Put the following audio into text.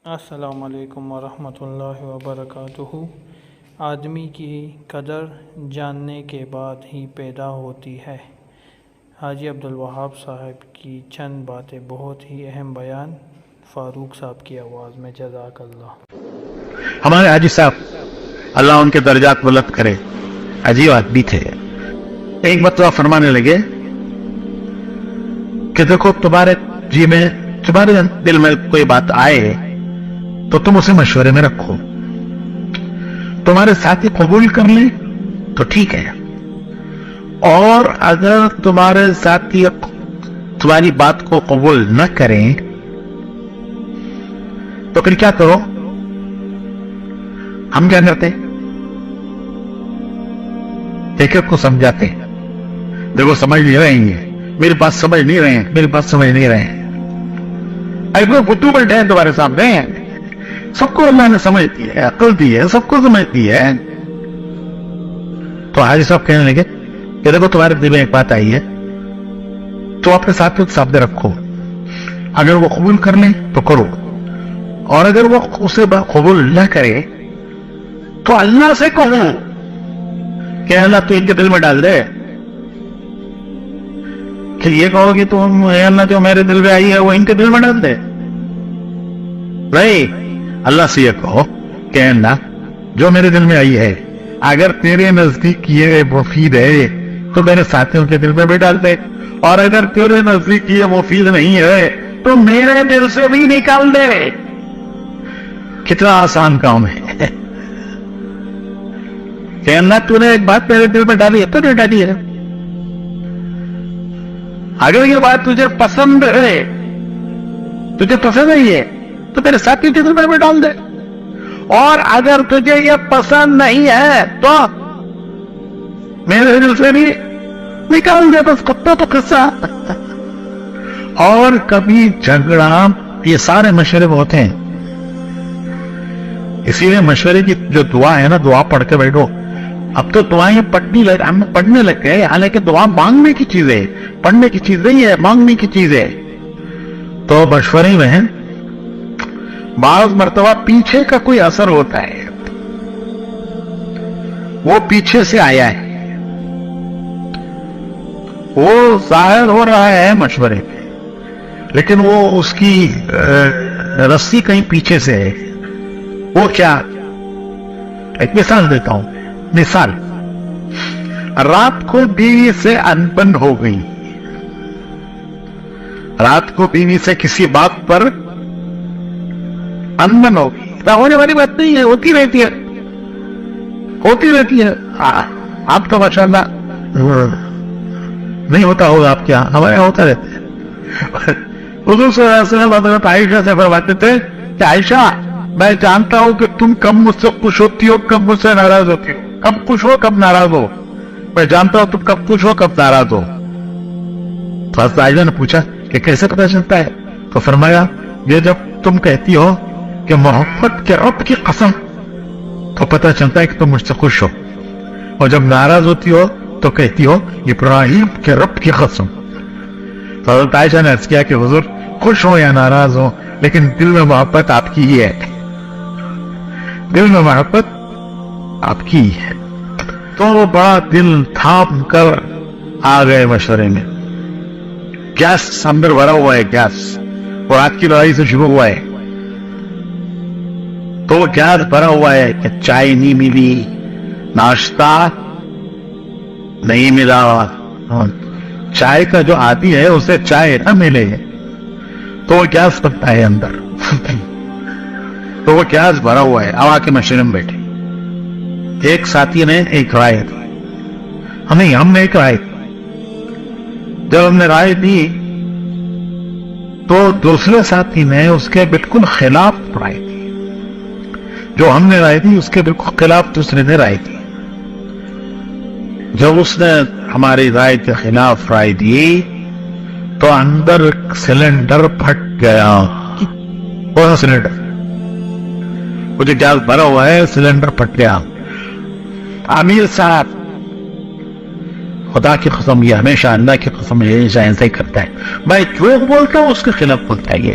السلام علیکم ورحمۃ اللہ وبرکاتہ۔ آدمی کی قدر جاننے کے بعد ہی پیدا ہوتی ہے۔ حاجی عبدالوہاب صاحب کی چند باتیں بہت ہی اہم بیان فاروق صاحب کی آواز میں۔ جزاک اللہ۔ ہمارے حاجی صاحب اللہ ان کے درجات بلند کرے، عجیب آدمی تھے۔ ایک مرتبہ فرمانے لگے کہ دیکھو تمہارے دل میں کوئی بات آئے تو تم اسے مشورے میں رکھو، تمہارے ساتھی قبول کر لیں تو ٹھیک ہے، اور اگر تمہارے ساتھی تمہاری بات کو قبول نہ کریں تو پھر کیا کرو؟ ہم کیا کرتے؟ ایک ایک کو سمجھاتے ہیں، دیکھو سمجھ نہیں رہے ہیں، میری بات سمجھ نہیں رہے ہیں، میری بات سمجھ نہیں رہے ہیں۔ ایسے بدھو بیٹھے ہیں تمہارے سامنے، سب کو اللہ نے سمجھ دی ہے، عقل دی ہے، سب کو سمجھ دی ہے۔ تو حاجی صاحب کہنے لگے کہ دیکھو تمہارے دل میں ایک بات آئی ہے تو اپنے ساتھیوں کے سامنے رکھو، اگر وہ قبول کر لیں تو کرو، اور اگر وہ اسے قبول نہ کرے تو اللہ سے کہو کہ اللہ تو ان کے دل میں ڈال دے، کہ یہ کہو کہ تم اے اللہ جو میرے دل میں آئی ہے وہ ان کے دل میں ڈال دے، نہیں، اللہ سے یہ کہو کہ اللہ جو میرے دل میں آئی ہے اگر تیرے نزدیک یہ مفید ہے تو میرے ساتھیوں کے دل میں بھی ڈال دے، اور اگر تیرے نزدیک یہ مفید نہیں ہے تو میرے دل سے بھی نکال دے۔ کتنا آسان کام ہے کہ اللہ تو نے ایک بات میرے دل میں ڈالی ہے تو نہیں ڈالی ہے، اگر یہ بات تجھے پسند ہے، تجھے پسند نہیں ہے تو میرے ساتھی کے دل میں بھی ڈال دے، اور اگر تجھے یہ پسند نہیں ہے تو میرے دل سے بھی نکال دے، بس کتا تو قصہ۔ اور کبھی جھگڑا، یہ سارے مشورے ہوتے ہیں، اسی لیے مشورے کی جو دعا ہے نا، دعا پڑھ کے بیٹھو۔ اب تو دعائیں پڑھنے لگ گئے، حالانکہ دعا مانگنے کی چیز ہے، پڑھنے کی چیز نہیں ہے، مانگنے کی چیز ہے۔ تو مشورے میں بعض مرتبہ پیچھے کا کوئی اثر ہوتا ہے، وہ پیچھے سے آیا ہے، وہ ظاہر ہو رہا ہے مشورے میں، لیکن وہ اس کی رسی کہیں پیچھے سے ہے۔ وہ کیا؟ ایک مثال دیتا ہوں۔ مثال، رات کو بیوی سے انبن ہو گئی، رات کو بیوی سے کسی بات پر انبن ہو گئی، نہ ہونے والی بات نہیں ہے، ہوتی رہتی ہے، ہوتی رہتی ہے۔ آپ تو ماشاءاللہ نہیں ہوتا ہوگا، آپ کیا، ہمارے یہاں ہوتا رہتا ہے۔ حضور صلی اللہ علیہ وسلم عائشہ سے فرماتے تھے کہ عائشہ، میں جانتا ہوں کہ تم کب مجھ سے خوش ہوتی ہو، کب مجھ سے ناراض ہوتی ہو، کب خوش ہو کب ناراض ہو، میں جانتا ہوں تم کب خوش ہو کب ناراض ہو۔ تو حضرت عائشہ نے پوچھا کہ کیسے پتہ چلتا ہے؟ تو فرمایا، یہ جب تم کہتی ہو کہ محبت کے رب کی قسم تو پتہ چلتا ہے کہ تم مجھ سے خوش ہو، اور جب ناراض ہوتی ہو تو کہتی ہو ابراہیم کے رب کی قسم۔ تو حضرت عائشہ نے عرض کیا کہ حضور خوش ہو یا ناراض ہو لیکن دل میں محبت آپ کی ہی ہے، دل میں محبت آپ کی ہے۔ تو وہ بڑا دل تھام کر آ گئے مشورے میں۔ گیس اندر بھرا ہوا ہے، گیس، اور رات کی لڑائی سے شروع ہوا ہے، تو وہ گیس بھرا ہوا ہے کہ چائے نہیں ملی، ناشتہ نہیں ملا، چائے کا جو عادی ہے اسے چائے نہ ملے تو وہ گیس بنتا ہے اندر۔ تو وہ گیس بھرا ہوا ہے، اب آ کے مشورے میں بیٹھے۔ ایک ساتھی نے ایک رائے دی، ہم نے ایک رائے دی۔ جب ہم نے رائے دی تو دوسرے ساتھی نے اس کے بالکل خلاف رائے دی، جو ہم نے رائے دی اس کے بالکل خلاف دوسرے نے رائے دی۔ جب اس نے ہماری رائے کے خلاف رائے دی تو اندر سلنڈر پھٹ گیا۔ کون سلنڈر؟ وہ جو گیس بھرا ہوا ہے، سلنڈر پھٹ گیا۔ امیر صاحب، خدا کی قسم، یہ ہمیشہ اللہ کی قسم ہمیشہ ایسا ہی کرتا ہے، میں جو بولتا ہوں اس کے خلاف بولتا ہے، یہ